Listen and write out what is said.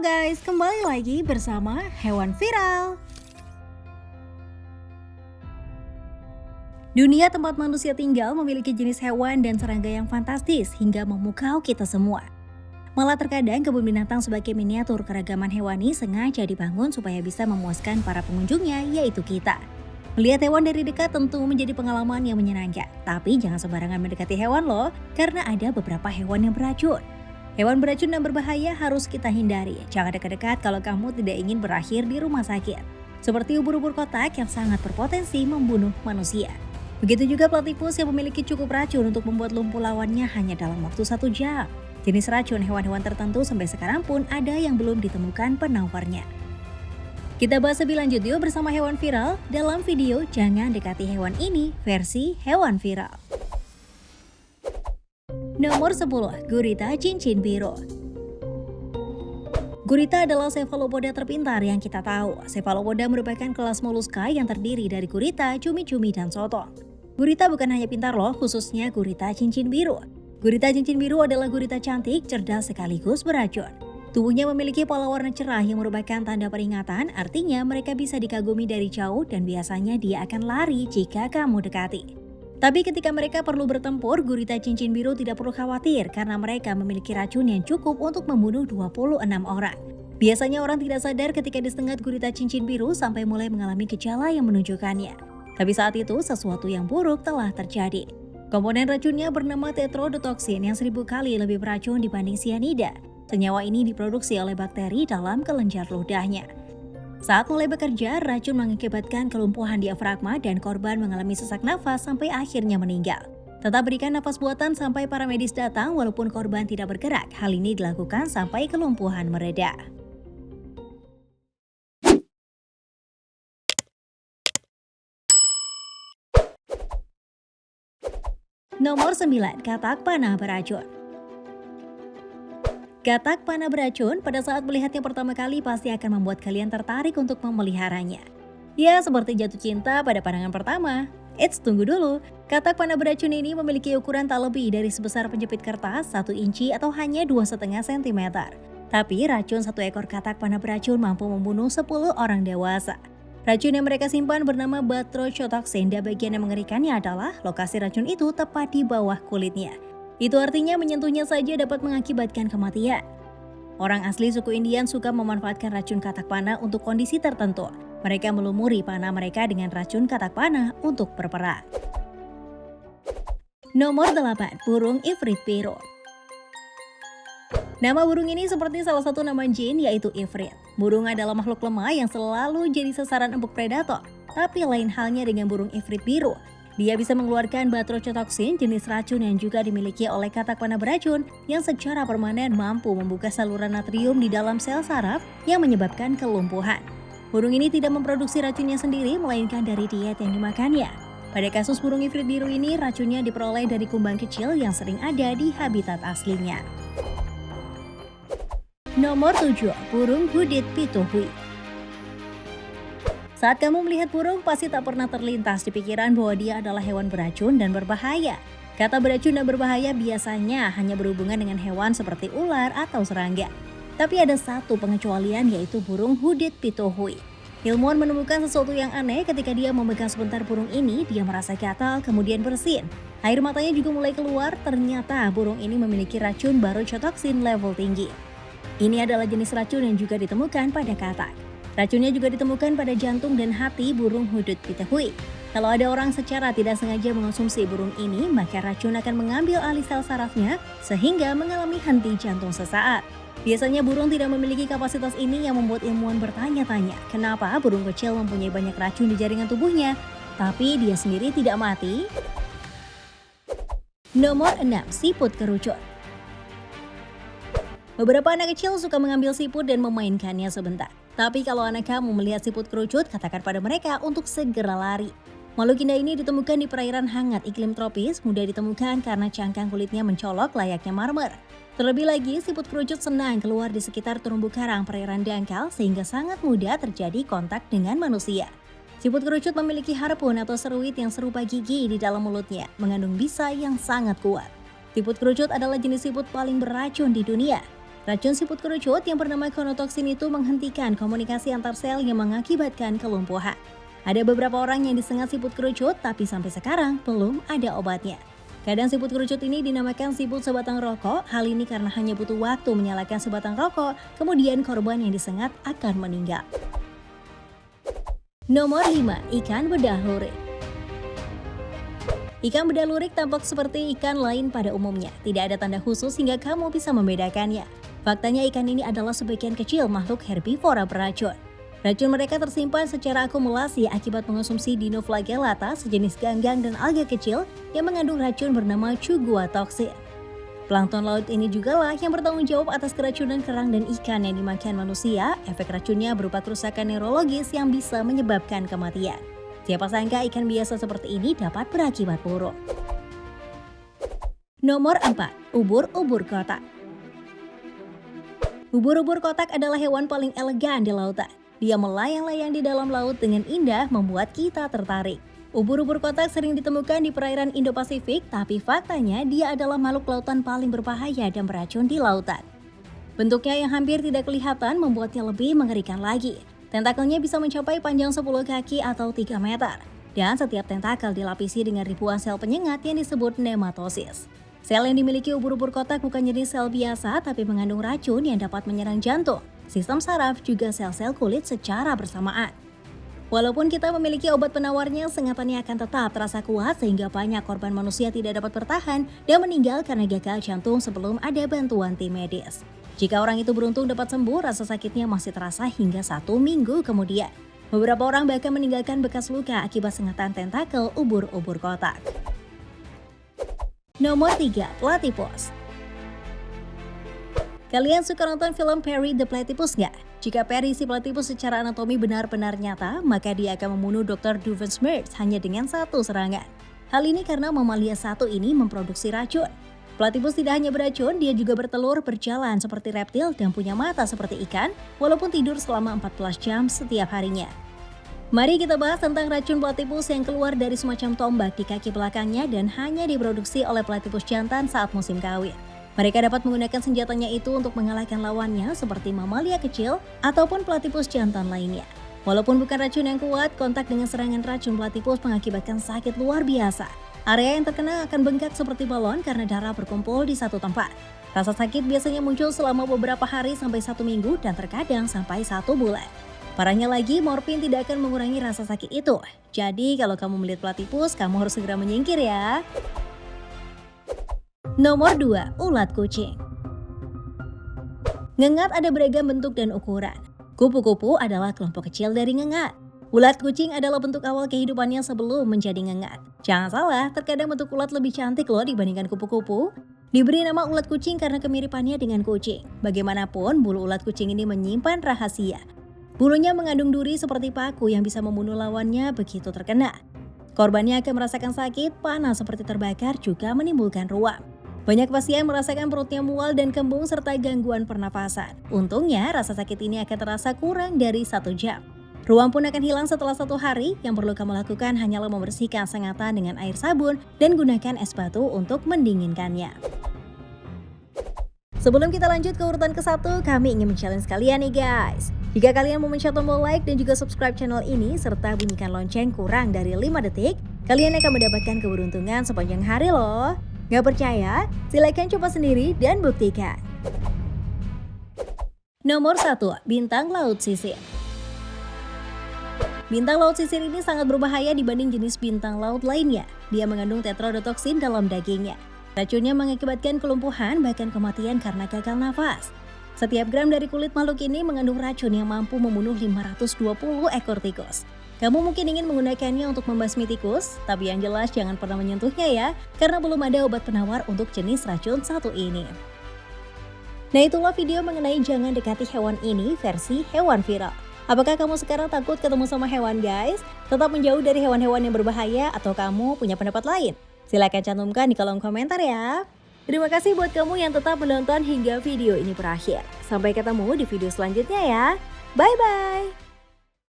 Halo guys, kembali lagi bersama Hewan Viral. Dunia tempat manusia tinggal memiliki jenis hewan dan serangga yang fantastis hingga memukau kita semua. Malah terkadang kebun binatang sebagai miniatur keragaman hewani sengaja dibangun supaya bisa memuaskan para pengunjungnya, yaitu kita. Melihat hewan dari dekat tentu menjadi pengalaman yang menyenangkan, tapi jangan sembarangan mendekati hewan loh, karena ada beberapa hewan yang beracun. Hewan beracun dan berbahaya harus kita hindari. Jangan dekat-dekat kalau kamu tidak ingin berakhir di rumah sakit. Seperti ubur-ubur kotak yang sangat berpotensi membunuh manusia. Begitu juga platypus yang memiliki cukup racun untuk membuat lumpuh lawannya hanya dalam waktu 1 jam. Jenis racun hewan-hewan tertentu sampai sekarang pun ada yang belum ditemukan penawarnya. Kita bahas lebih lanjut yuk bersama Hewan Viral dalam video Jangan Dekati Hewan Ini versi Hewan Viral. Nomor 10. Gurita cincin biru. Gurita adalah cephalopoda terpintar yang kita tahu. Cephalopoda merupakan kelas moluska yang terdiri dari gurita, cumi-cumi, dan sotong. Gurita bukan hanya pintar loh, khususnya gurita cincin biru. Gurita cincin biru adalah gurita cantik, cerdas sekaligus beracun. Tubuhnya memiliki pola warna cerah yang merupakan tanda peringatan, artinya mereka bisa dikagumi dari jauh dan biasanya dia akan lari jika kamu dekati. Tapi ketika mereka perlu bertempur, gurita cincin biru tidak perlu khawatir karena mereka memiliki racun yang cukup untuk membunuh 26 orang. Biasanya orang tidak sadar ketika disengat gurita cincin biru sampai mulai mengalami gejala yang menunjukkannya. Tapi saat itu sesuatu yang buruk telah terjadi. Komponen racunnya bernama tetrodotoxin yang 1000 kali lebih beracun dibanding sianida. Senyawa ini diproduksi oleh bakteri dalam kelenjar ludahnya. Saat mulai bekerja, racun mengakibatkan kelumpuhan diafragma dan korban mengalami sesak nafas sampai akhirnya meninggal. Tetap berikan nafas buatan sampai para medis datang walaupun korban tidak bergerak. Hal ini dilakukan sampai kelumpuhan mereda. Nomor 9. Katak panah beracun. Katak panah beracun pada saat melihatnya pertama kali pasti akan membuat kalian tertarik untuk memeliharanya. Ya, seperti jatuh cinta pada pandangan pertama. Tunggu dulu. Katak panah beracun ini memiliki ukuran tak lebih dari sebesar penjepit kertas 1 inci atau hanya 2,5 cm. Tapi racun satu ekor katak panah beracun mampu membunuh 10 orang dewasa. Racun yang mereka simpan bernama batrochotoxin dan bagian yang mengerikannya adalah lokasi racun itu tepat di bawah kulitnya. Itu artinya menyentuhnya saja dapat mengakibatkan kematian. Orang asli suku Indian suka memanfaatkan racun katak panah untuk kondisi tertentu. Mereka melumuri panah mereka dengan racun katak panah untuk berperang. Nomor 8. Burung ifrit biru. Nama burung ini seperti salah satu nama jin, yaitu ifrit. Burung adalah makhluk lemah yang selalu jadi sasaran empuk predator. Tapi lain halnya dengan burung ifrit biru. Dia bisa mengeluarkan batrochotoxin, jenis racun yang juga dimiliki oleh katak panah beracun yang secara permanen mampu membuka saluran natrium di dalam sel saraf yang menyebabkan kelumpuhan. Burung ini tidak memproduksi racunnya sendiri, melainkan dari diet yang dimakannya. Pada kasus burung ifrit biru ini, racunnya diperoleh dari kumbang kecil yang sering ada di habitat aslinya. Nomor 7. Burung hooded pituhui. Saat kamu melihat burung, pasti tak pernah terlintas di pikiran bahwa dia adalah hewan beracun dan berbahaya. Kata beracun dan berbahaya biasanya hanya berhubungan dengan hewan seperti ular atau serangga. Tapi ada satu pengecualian, yaitu burung hooded pituhui. Ilmuwan menemukan sesuatu yang aneh ketika dia memegang sebentar burung ini, dia merasa gatal kemudian bersin. Air matanya juga mulai keluar, ternyata burung ini memiliki racun batrochotoxin level tinggi. Ini adalah jenis racun yang juga ditemukan pada katak. Racunnya juga ditemukan pada jantung dan hati burung hooded pituhui. Kalau ada orang secara tidak sengaja mengonsumsi burung ini, maka racun akan mengambil alih sel sarafnya sehingga mengalami henti jantung sesaat. Biasanya burung tidak memiliki kapasitas ini yang membuat ilmuwan bertanya-tanya, kenapa burung kecil mempunyai banyak racun di jaringan tubuhnya, tapi dia sendiri tidak mati? Nomor 6. Siput kerucut. Beberapa anak kecil suka mengambil siput dan memainkannya sebentar. Tapi kalau anak kamu melihat siput kerucut, katakan pada mereka untuk segera lari. Makhluk indah ini ditemukan di perairan hangat iklim tropis, mudah ditemukan karena cangkang kulitnya mencolok layaknya marmer. Terlebih lagi, siput kerucut senang keluar di sekitar terumbu karang perairan dangkal sehingga sangat mudah terjadi kontak dengan manusia. Siput kerucut memiliki harpun atau seruit yang serupa gigi di dalam mulutnya, mengandung bisa yang sangat kuat. Siput kerucut adalah jenis siput paling beracun di dunia. Racun siput kerucut yang bernama chronotoxin itu menghentikan komunikasi antar sel yang mengakibatkan kelumpuhan. Ada beberapa orang yang disengat siput kerucut, tapi sampai sekarang belum ada obatnya. Kadang siput kerucut ini dinamakan siput sebatang rokok. Hal ini karena hanya butuh waktu menyalakan sebatang rokok, kemudian korban yang disengat akan meninggal. Nomor 5. Ikan bedah lurik. Ikan bedah lurik tampak seperti ikan lain pada umumnya. Tidak ada tanda khusus hingga kamu bisa membedakannya. Faktanya ikan ini adalah sebagian kecil makhluk herbivora beracun. Racun mereka tersimpan secara akumulasi akibat mengonsumsi Dinoflagellata, sejenis ganggang dan alga kecil yang mengandung racun bernama Chugoatoxin. Plankton laut ini jugalah yang bertanggung jawab atas keracunan kerang dan ikan yang dimakan manusia. Efek racunnya berupa kerusakan neurologis yang bisa menyebabkan kematian. Siapa sangka ikan biasa seperti ini dapat berakibat buruk. Nomor 4. Ubur-ubur kotak. Ubur-ubur kotak adalah hewan paling elegan di lautan. Dia melayang-layang di dalam laut dengan indah membuat kita tertarik. Ubur-ubur kotak sering ditemukan di perairan Indo-Pasifik, tapi faktanya dia adalah makhluk lautan paling berbahaya dan beracun di lautan. Bentuknya yang hampir tidak kelihatan membuatnya lebih mengerikan lagi. Tentakelnya bisa mencapai panjang 10 kaki atau 3 meter. Dan setiap tentakel dilapisi dengan ribuan sel penyengat yang disebut nematosis. Sel yang dimiliki ubur-ubur kotak bukan jenis sel biasa, tapi mengandung racun yang dapat menyerang jantung, sistem saraf, juga sel-sel kulit secara bersamaan. Walaupun kita memiliki obat penawarnya, sengatannya akan tetap terasa kuat sehingga banyak korban manusia tidak dapat bertahan dan meninggal karena gagal jantung sebelum ada bantuan tim medis. Jika orang itu beruntung dapat sembuh, rasa sakitnya masih terasa hingga 1 minggu kemudian. Beberapa orang bahkan meninggalkan bekas luka akibat sengatan tentakel ubur-ubur kotak. Nomor 3. Platypus. Kalian suka nonton film Perry the Platypus nggak? Jika Perry si platypus secara anatomi benar-benar nyata, maka dia akan membunuh Dr. Doofenshmirtz hanya dengan 1 serangan. Hal ini karena mamalia satu ini memproduksi racun. Platypus tidak hanya beracun, dia juga bertelur, berjalan seperti reptil, dan punya mata seperti ikan, walaupun tidur selama 14 jam setiap harinya. Mari kita bahas tentang racun platypus yang keluar dari semacam tombak di kaki belakangnya dan hanya diproduksi oleh platypus jantan saat musim kawin. Mereka dapat menggunakan senjatanya itu untuk mengalahkan lawannya seperti mamalia kecil ataupun platypus jantan lainnya. Walaupun bukan racun yang kuat, kontak dengan serangan racun platypus mengakibatkan sakit luar biasa. Area yang terkena akan bengkak seperti balon karena darah berkumpul di satu tempat. Rasa sakit biasanya muncul selama beberapa hari sampai 1 minggu dan terkadang sampai 1 bulan. Parahnya lagi, morfin tidak akan mengurangi rasa sakit itu. Jadi kalau kamu melihat platypus, kamu harus segera menyingkir ya. Nomor 2. Ulat kucing. Ngengat ada beragam bentuk dan ukuran. Kupu-kupu adalah kelompok kecil dari ngengat. Ulat kucing adalah bentuk awal kehidupannya sebelum menjadi ngengat. Jangan salah, terkadang bentuk ulat lebih cantik loh dibandingkan kupu-kupu. Diberi nama ulat kucing karena kemiripannya dengan kucing. Bagaimanapun, bulu ulat kucing ini menyimpan rahasia. Bulunya mengandung duri seperti paku yang bisa membunuh lawannya begitu terkena. Korbannya akan merasakan sakit, panas seperti terbakar, juga menimbulkan ruam. Banyak pasien merasakan perutnya mual dan kembung serta gangguan pernafasan. Untungnya, rasa sakit ini akan terasa kurang dari 1 jam. Ruam pun akan hilang setelah 1 hari. Yang perlu kamu lakukan hanyalah membersihkan sengatan dengan air sabun dan gunakan es batu untuk mendinginkannya. Sebelum kita lanjut ke urutan ke-1, kami ingin men-challenge kalian nih guys. Jika kalian mau mencet tombol like dan juga subscribe channel ini, serta bunyikan lonceng kurang dari 5 detik, kalian akan mendapatkan keberuntungan sepanjang hari loh. Gak percaya? Silakan coba sendiri dan buktikan. Nomor 1. Bintang laut sisir. Bintang laut sisir ini sangat berbahaya dibanding jenis bintang laut lainnya. Dia mengandung tetrodotoxin dalam dagingnya. Racunnya mengakibatkan kelumpuhan bahkan kematian karena gagal nafas. Setiap gram dari kulit makhluk ini mengandung racun yang mampu membunuh 520 ekor tikus. Kamu mungkin ingin menggunakannya untuk membasmi tikus, tapi yang jelas jangan pernah menyentuhnya ya, karena belum ada obat penawar untuk jenis racun satu ini. Nah, itulah video mengenai jangan dekati hewan ini versi hewan viral. Apakah kamu sekarang takut ketemu sama hewan guys? Tetap menjauh dari hewan-hewan yang berbahaya atau kamu punya pendapat lain? Silahkan cantumkan di kolom komentar ya. Terima kasih buat kamu yang tetap menonton hingga video ini berakhir. Sampai ketemu di video selanjutnya ya. Bye-bye.